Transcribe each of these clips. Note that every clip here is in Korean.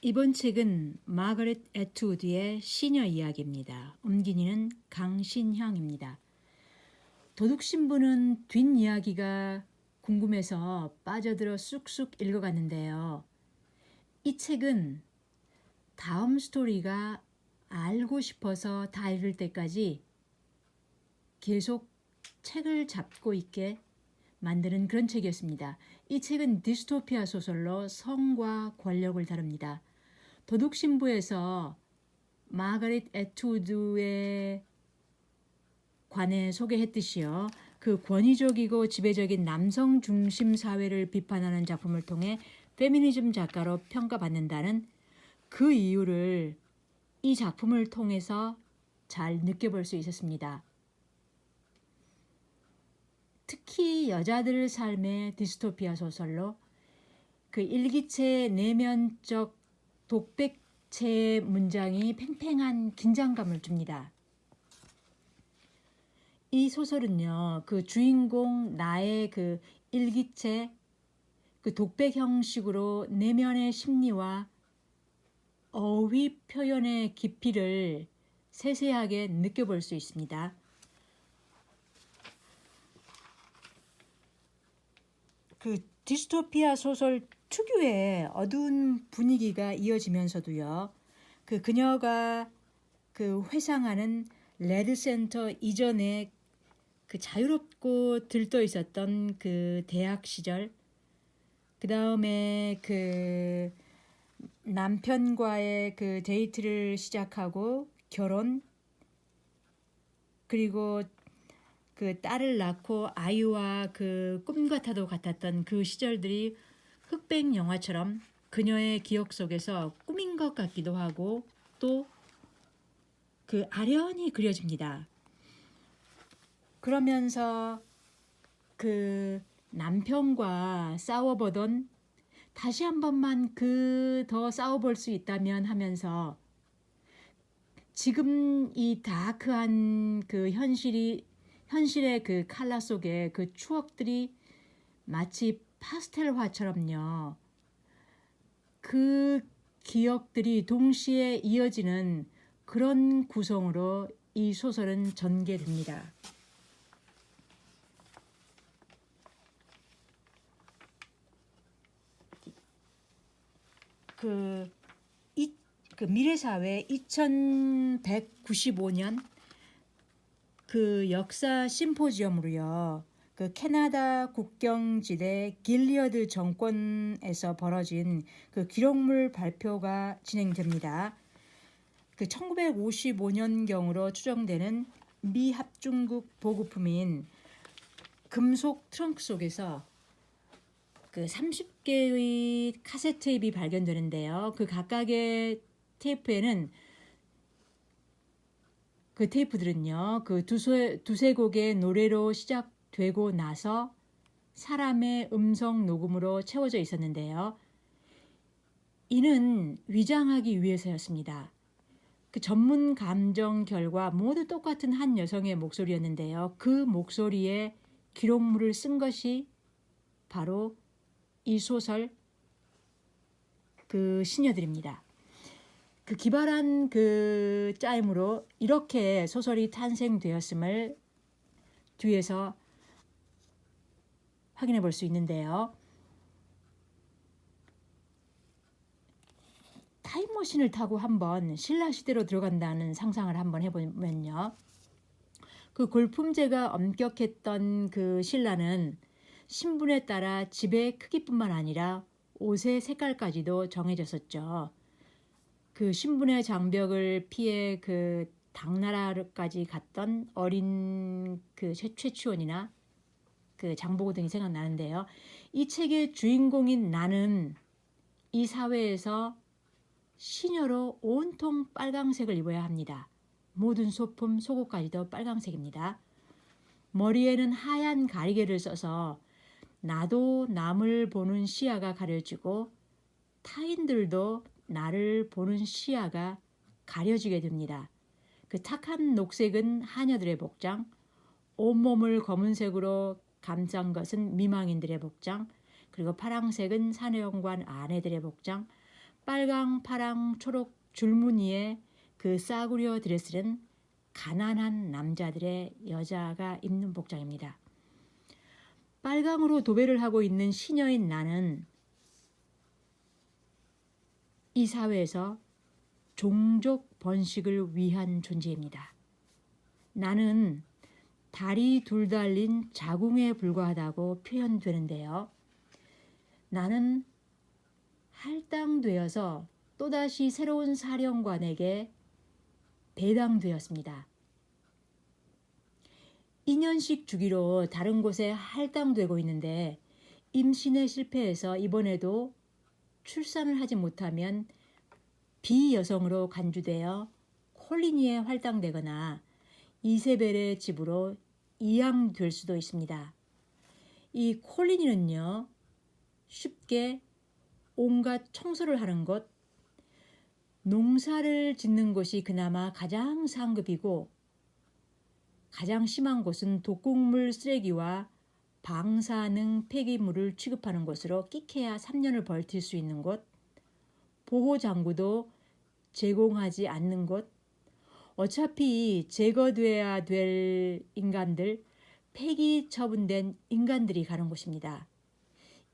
이번 책은 마거릿 애트우드의 시녀 이야기입니다. 음기니는 강신형입니다. 도둑신부는 뒷이야기가 궁금해서 빠져들어 쑥쑥 읽어갔는데요. 이 책은 다음 스토리가 알고 싶어서 다 읽을 때까지 계속 책을 잡고 있게 만드는 그런 책이었습니다. 이 책은 디스토피아 소설로 성과 권력을 다룹니다. 도둑신부에서 마거릿 애트우드에 관해 소개했듯이요. 그 권위적이고 지배적인 남성 중심 사회를 비판하는 작품을 통해 페미니즘 작가로 평가받는다는 그 이유를 이 작품을 통해서 잘 느껴볼 수 있었습니다. 특히 여자들 삶의 디스토피아 소설로 그 일기체 내면적 독백체 문장이 팽팽한 긴장감을 줍니다. 이 소설은요, 그 주인공 나의 그 일기체 그 독백 형식으로 내면의 심리와 어휘 표현의 깊이를 세세하게 느껴볼 수 있습니다. 그 디스토피아 소설 특유의 어두운 분위기가 이어지면서도요. 그 그녀가 그 회상하는 레드센터 이전에 그 자유롭고 들떠 있었던 그 대학 시절, 그 다음에 그 남편과의 그 데이트를 시작하고 결혼, 그리고 그 딸을 낳고 아이와 그 꿈 같아도 같았던 그 시절들이 흑백 영화처럼 그녀의 기억 속에서 꿈인 것 같기도 하고 또 그 아련히 그려집니다. 그러면서 그 남편과 싸워보던 다시 한 번만 그 더 싸워볼 수 있다면 하면서 지금 이 다크한 그 현실의 그 칼라 속에 그 추억들이 마치 파스텔화처럼요. 그 기억들이 동시에 이어지는 그런 구성으로 이 소설은 전개됩니다. 그 미래사회 2195년 그 역사 심포지엄으로요. 그 캐나다 국경지대 길리어드 정권에서 벌어진 그 기록물 발표가 진행됩니다. 그 1955년경으로 추정되는 미 합중국 보급품인 금속 트렁크 속에서 그 30개의 카세트 테이프가 발견되는데요. 그 각각의 테이프에는 그 테이프들은요, 그 두세 곡의 노래로 시작되고 나서 사람의 음성 녹음으로 채워져 있었는데요. 이는 위장하기 위해서였습니다. 그 전문 감정 결과 모두 똑같은 한 여성의 목소리였는데요. 그 목소리에 기록물을 쓴 것이 바로 이 소설 그 시녀들입니다. 그 기발한 그 짜임으로 이렇게 소설이 탄생되었음을 뒤에서 확인해 볼 수 있는데요. 타임머신을 타고 한번 신라 시대로 들어간다는 상상을 한번 해보면요. 그 골품제가 엄격했던 그 신라는 신분에 따라 집의 크기뿐만 아니라 옷의 색깔까지도 정해졌었죠. 그 신분의 장벽을 피해 그 당나라까지 갔던 어린 그 최치원이나 그 장보고 등이 생각나는데요. 이 책의 주인공인 나는 이 사회에서 시녀로 온통 빨강색을 입어야 합니다. 모든 소품, 속옷까지도 빨강색입니다. 머리에는 하얀 가리개를 써서 나도 남을 보는 시야가 가려지고 타인들도 나를 보는 시야가 가려지게 됩니다. 그 탁한 녹색은 하녀들의 복장, 온몸을 검은색으로 감싼 것은 미망인들의 복장, 그리고 파랑색은 사내연관 아내들의 복장, 빨강, 파랑, 초록 줄무늬의 그 싸구려 드레스는 가난한 남자들의 여자가 입는 복장입니다. 빨강으로 도배를 하고 있는 시녀인 나는 이 사회에서 종족 번식을 위한 존재입니다. 나는 다리 둘 달린 자궁에 불과하다고 표현되는데요. 나는 할당되어서 또다시 새로운 사령관에게 배당되었습니다. 2년씩 주기로 다른 곳에 할당되고 있는데 임신에 실패해서 이번에도 출산을 하지 못하면 비여성으로 간주되어 콜리니에 할당되거나 이세벨의 집으로 이양될 수도 있습니다. 이 콜리니는요, 쉽게 온갖 청소를 하는 곳, 농사를 짓는 곳이 그나마 가장 상급이고 가장 심한 곳은 독극물 쓰레기와 방사능 폐기물을 취급하는 곳으로 끼케야 3년을 버틸 수 있는 곳, 보호장구도 제공하지 않는 곳, 어차피 제거돼야 될 인간들, 폐기 처분된 인간들이 가는 곳입니다.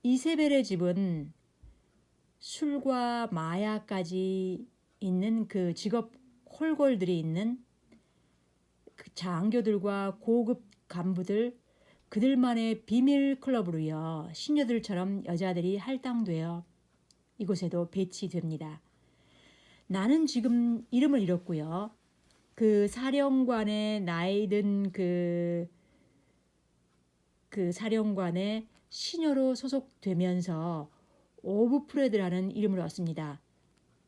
이세벨의 집은 술과 마약까지 있는 그 직업 홀골들이 있는 그 장교들과 고급 간부들, 그들만의 비밀 클럽으로요. 시녀들처럼 여자들이 할당되어 이곳에도 배치됩니다. 나는 지금 이름을 잃었고요. 그 사령관의 나이든 그 사령관의 시녀로 소속되면서 오브프레드라는 이름을 얻습니다.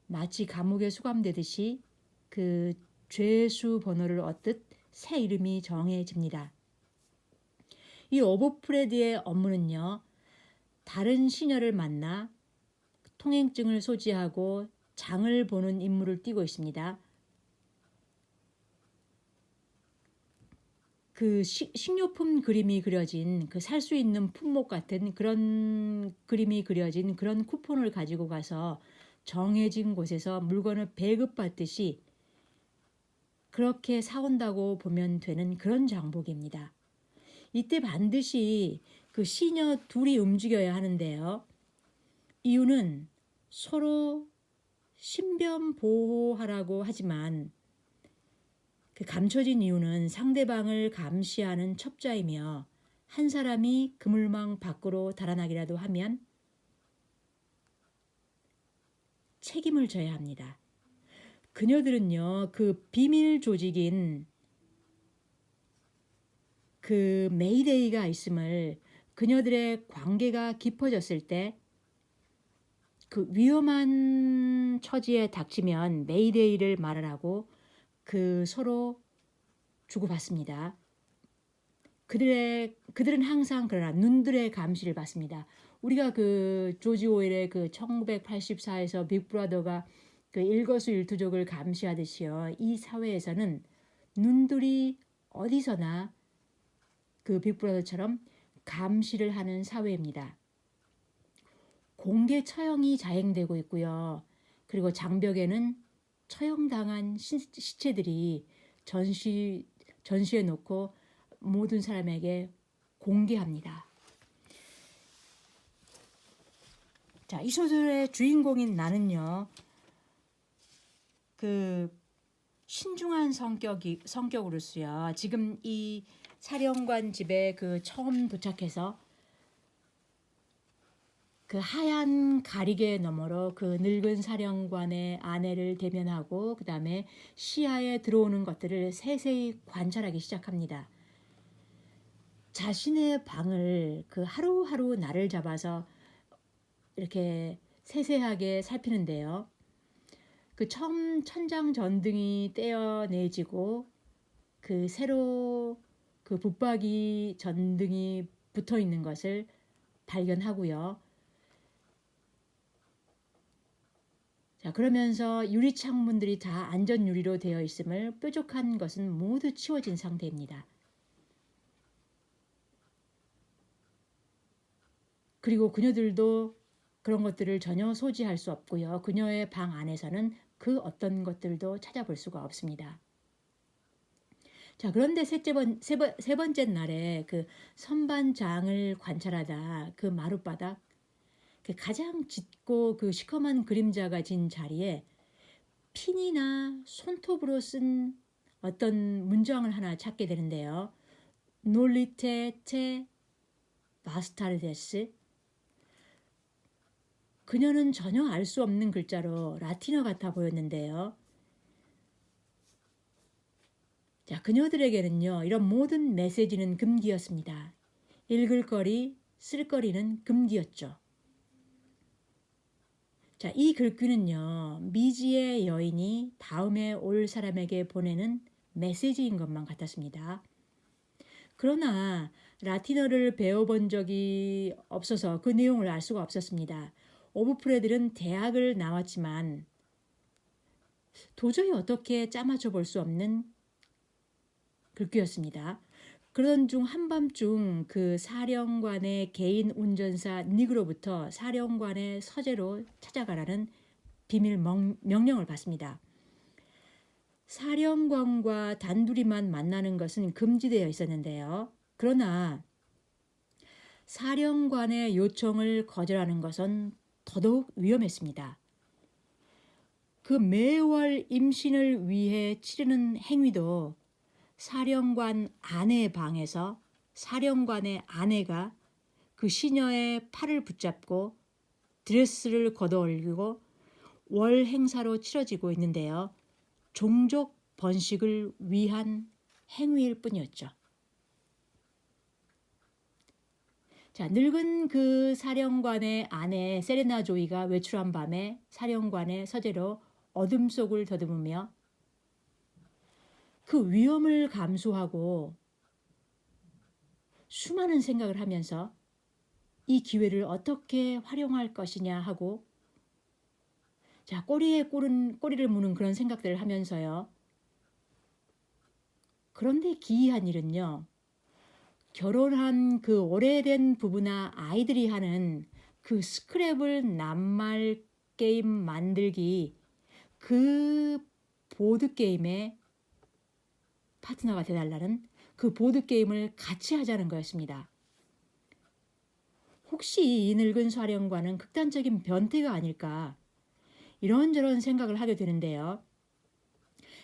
마치 감옥에 수감되듯이 그 죄수 번호를 얻듯 새 이름이 정해집니다. 이 오브프레드의 업무는요, 다른 시녀를 만나 통행증을 소지하고 장을 보는 임무를 띠고 있습니다. 그 식료품 그림이 그려진 그 살 수 있는 품목 같은 그런 그림이 그려진 그런 쿠폰을 가지고 가서 정해진 곳에서 물건을 배급받듯이 그렇게 사온다고 보면 되는 그런 장복입니다. 이때 반드시 그 시녀 둘이 움직여야 하는데요. 이유는 서로 신변 보호하라고 하지만 그 감춰진 이유는 상대방을 감시하는 첩자이며 한 사람이 그물망 밖으로 달아나기라도 하면 책임을 져야 합니다. 그녀들은요, 그 비밀 조직인 그 메이데이가 있음을 그녀들의 관계가 깊어졌을 때 그 위험한 처지에 닥치면 메이데이를 말하라고 그 서로 주고받습니다. 그들은 항상 그러나 눈들의 감시를 받습니다. 우리가 그 조지 오웰의 그 1984에서 빅브라더가 그 일거수일투족을 감시하듯이요. 이 사회에서는 눈들이 어디서나 그 빅브라더처럼 감시를 하는 사회입니다. 공개 처형이 자행되고 있고요. 그리고 장벽에는 처형당한 시체들이 전시해 놓고 모든 사람에게 공개합니다. 자, 이 소설의 주인공인 나는요, 그 신중한 성격으로서요. 지금 이 사령관 집에 그 처음 도착해서 그 하얀 가리개 너머로 그 늙은 사령관의 아내를 대면하고 그 다음에 시야에 들어오는 것들을 세세히 관찰하기 시작합니다. 자신의 방을 그 하루하루 날을 잡아서 이렇게 세세하게 살피는데요. 그 처음 천장 전등이 떼어내지고 그 새로 그 붙박이 전등이 붙어 있는 것을 발견하고요. 자, 그러면서 유리 창문들이 다 안전 유리로 되어 있음을 뾰족한 것은 모두 치워진 상태입니다. 그리고 그녀들도 그런 것들을 전혀 소지할 수 없고요. 그녀의 방 안에서는 그 어떤 것들도 찾아볼 수가 없습니다. 자, 그런데 세 번째 날에 그 선반장을 관찰하다 그 마룻바닥, 그 가장 짙고 그 시커먼 그림자가 진 자리에 핀이나 손톱으로 쓴 어떤 문장을 하나 찾게 되는데요. 놀리테 테 바스타르데스. 그녀는 전혀 알 수 없는 글자로 라틴어 같아 보였는데요. 자, 그녀들에게는요, 이런 모든 메시지는 금기였습니다. 읽을 거리, 쓸 거리는 금기였죠. 자, 이 글귀는요, 미지의 여인이 다음에 올 사람에게 보내는 메시지인 것만 같았습니다. 그러나 라틴어를 배워본 적이 없어서 그 내용을 알 수가 없었습니다. 오브프레들은 대학을 나왔지만 도저히 어떻게 짜맞춰 볼 수 없는 글귀였습니다. 그러던 중 한밤중 그 사령관의 개인 운전사 닉으로부터 사령관의 서재로 찾아가라는 비밀 명령을 받습니다. 사령관과 단둘이만 만나는 것은 금지되어 있었는데요. 그러나 사령관의 요청을 거절하는 것은 더더욱 위험했습니다. 그 매월 임신을 위해 치르는 행위도 사령관 아내의 방에서 사령관의 아내가 그 시녀의 팔을 붙잡고 드레스를 걷어올리고 월 행사로 치러지고 있는데요. 종족 번식을 위한 행위일 뿐이었죠. 자, 늙은 그 사령관의 아내 세레나 조이가 외출한 밤에 사령관의 서재로 어둠 속을 더듬으며 그 위험을 감수하고 수많은 생각을 하면서 이 기회를 어떻게 활용할 것이냐 하고, 자, 꼬리를 무는 그런 생각들을 하면서요. 그런데 기이한 일은요, 결혼한 그 오래된 부부나 아이들이 하는 그 스크랩을 낱말 게임 만들기, 그 보드게임에 파트너가 되달라는 그 보드게임을 같이 하자는 거였습니다. 혹시 이 늙은 사령관은 극단적인 변태가 아닐까, 이런저런 생각을 하게 되는데요.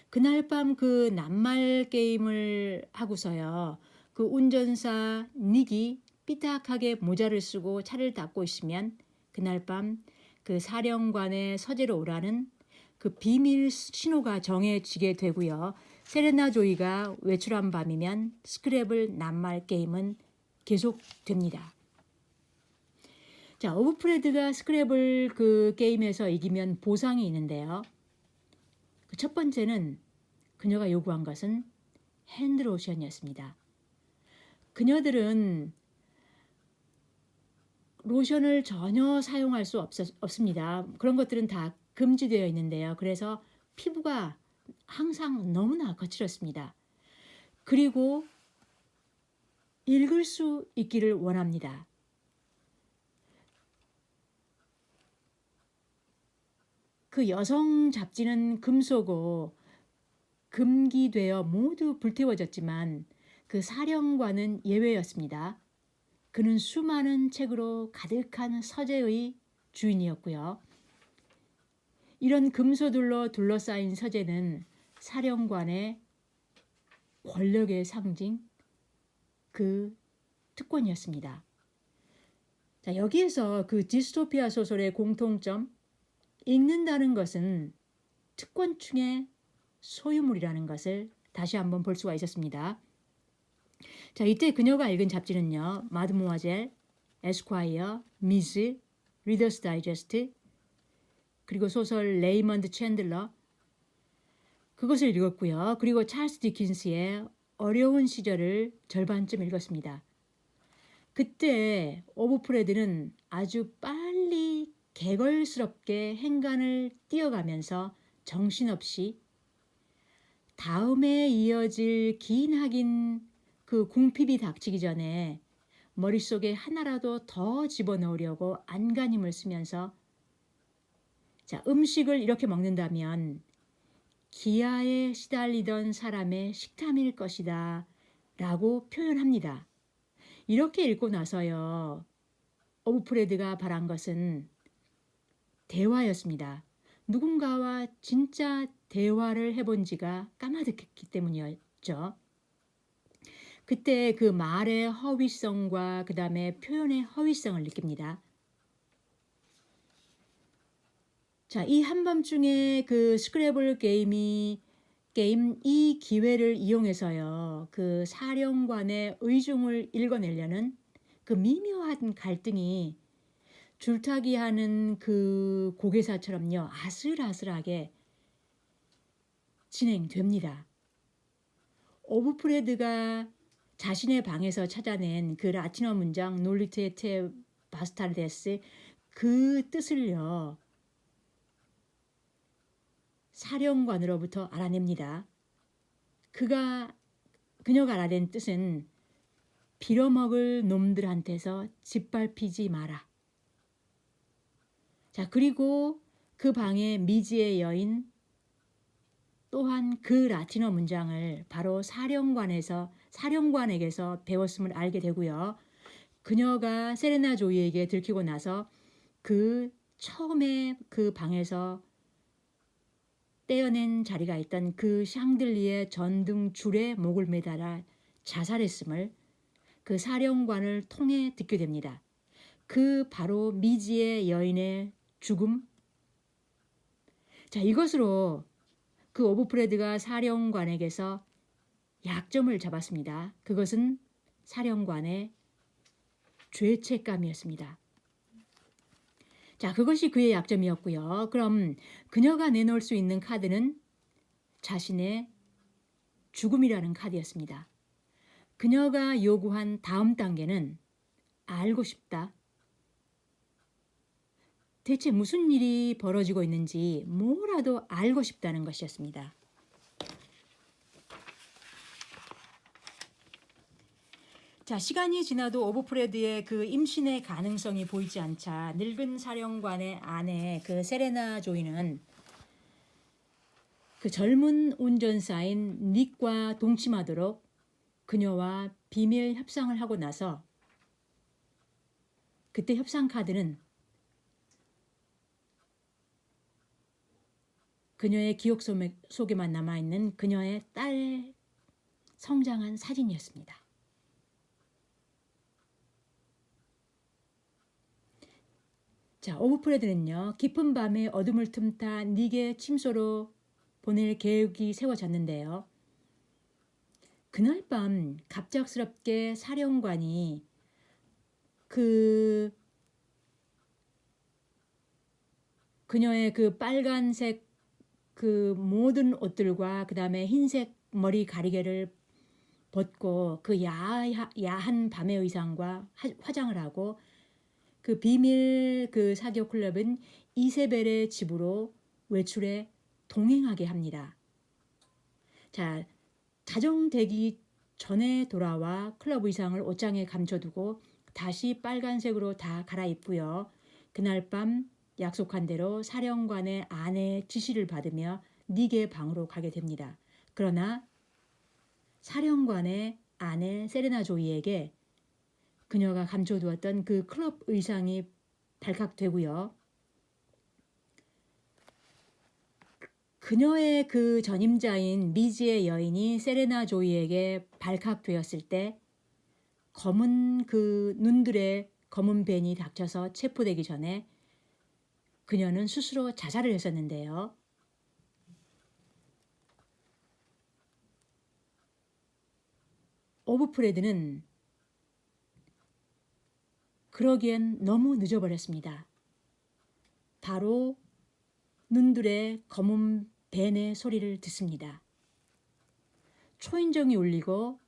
그날 밤 그 낱말 게임을 하고서요, 그 운전사 닉이 삐딱하게 모자를 쓰고 차를 닦고 있으면 그날 밤 그 사령관의 서재로 오라는 그 비밀 신호가 정해지게 되고요. 세레나 조이가 외출한 밤이면 스크랩을 낱말 게임은 계속됩니다. 자, 오브프레드가 스크랩을 그 게임에서 이기면 보상이 있는데요. 그 첫 번째는 그녀가 요구한 것은 핸드로션이었습니다. 그녀들은 로션을 전혀 사용할 수 없습니다. 그런 것들은 다 금지되어 있는데요. 그래서 피부가 항상 너무나 거칠었습니다. 그리고 읽을 수 있기를 원합니다. 그 여성 잡지는 금속고 금기되어 모두 불태워졌지만 그 사령관은 예외였습니다. 그는 수많은 책으로 가득한 서재의 주인이었고요. 이런 금소들로 둘러싸인 서재는 사령관의 권력의 상징, 그 특권이었습니다. 자, 여기에서 그 디스토피아 소설의 공통점, 읽는다는 것은 특권층의 소유물이라는 것을 다시 한번 볼 수가 있었습니다. 자, 이때 그녀가 읽은 잡지는요, 마드모아젤, 에스콰이어, 미즈, 리더스 다이제스트, 그리고 소설 레이먼드 챈들러, 그것을 읽었고요. 그리고 찰스 디킨스의 어려운 시절을 절반쯤 읽었습니다. 그때 오브프레드는 아주 빨리 개걸스럽게 행간을 뛰어가면서 정신없이 다음에 이어질 긴 학인 그 궁핍이 닥치기 전에 머릿속에 하나라도 더 집어넣으려고 안간힘을 쓰면서 자, 음식을 이렇게 먹는다면 기아에 시달리던 사람의 식탐일 것이다 라고 표현합니다. 이렇게 읽고 나서요. 오브프레드가 바란 것은 대화였습니다. 누군가와 진짜 대화를 해본 지가 까마득했기 때문이었죠. 그때 그 말의 허위성과 그 다음에 표현의 허위성을 느낍니다. 자, 이 한밤중에 그 스크래블 게임 이 기회를 이용해서요. 그 사령관의 의중을 읽어내려는 그 미묘한 갈등이 줄타기 하는 그 고개사처럼요. 아슬아슬하게 진행됩니다. 오브프레드가 자신의 방에서 찾아낸 그 라틴어 문장 놀리테테 바스타르데스 그 뜻을요. 사령관으로부터 알아냅니다. 그녀가 알아낸 뜻은 빌어먹을 놈들한테서 짓밟히지 마라. 자, 그리고 그 방에 미지의 여인 또한 그 라틴어 문장을 바로 사령관에게서 배웠음을 알게 되고요. 그녀가 세레나 조이에게 들키고 나서 그 처음에 그 방에서 떼어낸 자리가 있던 그 샹들리에 전등 줄에 목을 매달아 자살했음을 그 사령관을 통해 듣게 됩니다. 그 바로 미지의 여인의 죽음. 자, 이것으로 그 오브프레드가 사령관에게서 약점을 잡았습니다. 그것은 사령관의 죄책감이었습니다. 자, 그것이 그의 약점이었고요. 그럼 그녀가 내놓을 수 있는 카드는 자신의 죽음이라는 카드였습니다. 그녀가 요구한 다음 단계는 알고 싶다. 대체 무슨 일이 벌어지고 있는지 뭐라도 알고 싶다는 것이었습니다. 자, 시간이 지나도 오브프레드의 그 임신의 가능성이 보이지 않자 늙은 사령관의 아내 그 세레나 조이는 그 젊은 운전사인 닉과 동침하도록 그녀와 비밀 협상을 하고 나서 그때 협상 카드는 그녀의 기억 속에만 남아있는 그녀의 딸 성장한 사진이었습니다. 자, 오브프레드는요. 깊은 밤에 어둠을 틈타 닉의 침소로 보낼 계획이 세워졌는데요. 그날 밤 갑작스럽게 사령관이 그녀의 그 빨간색 그 모든 옷들과 그 다음에 흰색 머리 가리개를 벗고 그 야한 밤의 의상과 화장을 하고 그 비밀 그 사교 클럽은 이세벨의 집으로 외출해 동행하게 합니다. 자, 자정되기 전에 돌아와 클럽 의상을 옷장에 감춰두고 다시 빨간색으로 다 갈아입고요. 그날 밤 약속한 대로 사령관의 아내의 지시를 받으며 닉의 방으로 가게 됩니다. 그러나 사령관의 아내 세레나 조이에게 그녀가 감춰두었던 그 클럽 의상이 발각되고요. 그녀의 그 전임자인 미지의 여인이 세레나 조이에게 발각되었을 때 검은 그 눈들의 검은 벤이 닥쳐서 체포되기 전에 그녀는 스스로 자살을 했었는데요. 오브프레드는 그러기엔 너무 늦어버렸습니다. 바로 눈들의 검은 벤의 소리를 듣습니다. 초인종이 울리고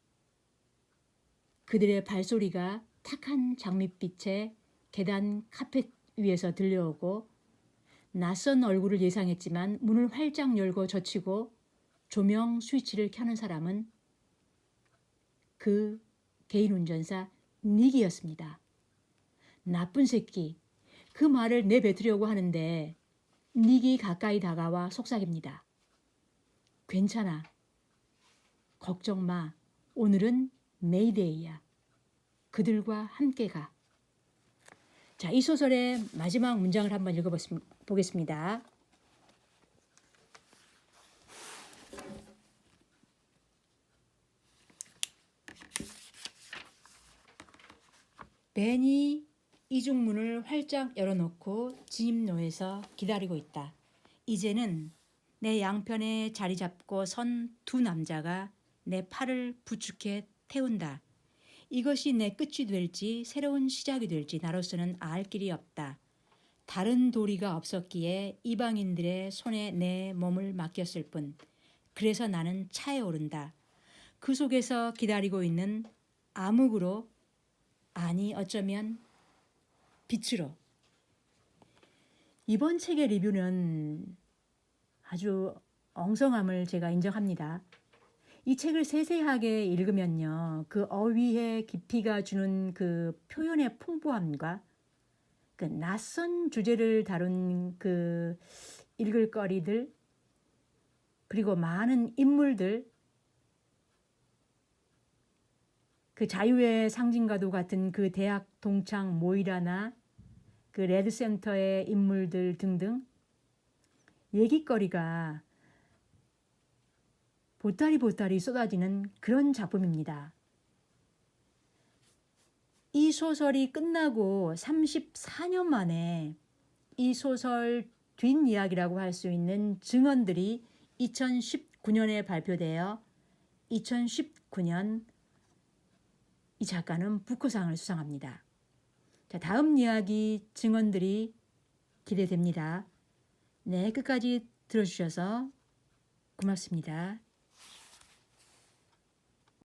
그들의 발소리가 탁한 장밋빛의 계단 카펫 위에서 들려오고 낯선 얼굴을 예상했지만 문을 활짝 열고 젖히고 조명 스위치를 켜는 사람은 그 개인 운전사 닉이었습니다. 나쁜 새끼. 그 말을 내뱉으려고 하는데 닉이 가까이 다가와 속삭입니다. 괜찮아. 걱정 마. 오늘은 메이데이야. 그들과 함께 가. 자, 이 소설의 마지막 문장을 한번 읽어보겠습니다. 벤이 이중문을 활짝 열어놓고 진입로에서 기다리고 있다. 이제는 내 양편에 자리 잡고 선 두 남자가 내 팔을 부축해 태운다. 이것이 내 끝이 될지 새로운 시작이 될지 나로서는 알 길이 없다. 다른 도리가 없었기에 이방인들의 손에 내 몸을 맡겼을 뿐. 그래서 나는 차에 오른다. 그 속에서 기다리고 있는 암흑으로, 아니 어쩌면 빛으로. 이번 책의 리뷰는 아주 엉성함을 제가 인정합니다. 이 책을 세세하게 읽으면요, 그 어휘의 깊이가 주는 그 표현의 풍부함과 그 낯선 주제를 다룬 그 읽을거리들, 그리고 많은 인물들, 그 자유의 상징과도 같은 그 대학 동창 모이라나 그 레드센터의 인물들 등등 얘기거리가 보따리 쏟아지는 그런 작품입니다. 이 소설이 끝나고 34년 만에 이 소설 뒷이야기라고 할 수 있는 증언들이 2019년에 발표되어 2019년 이 작가는 부커상을 수상합니다. 자, 다음 이야기 증언들이 기대됩니다. 네, 끝까지 들어주셔서 고맙습니다.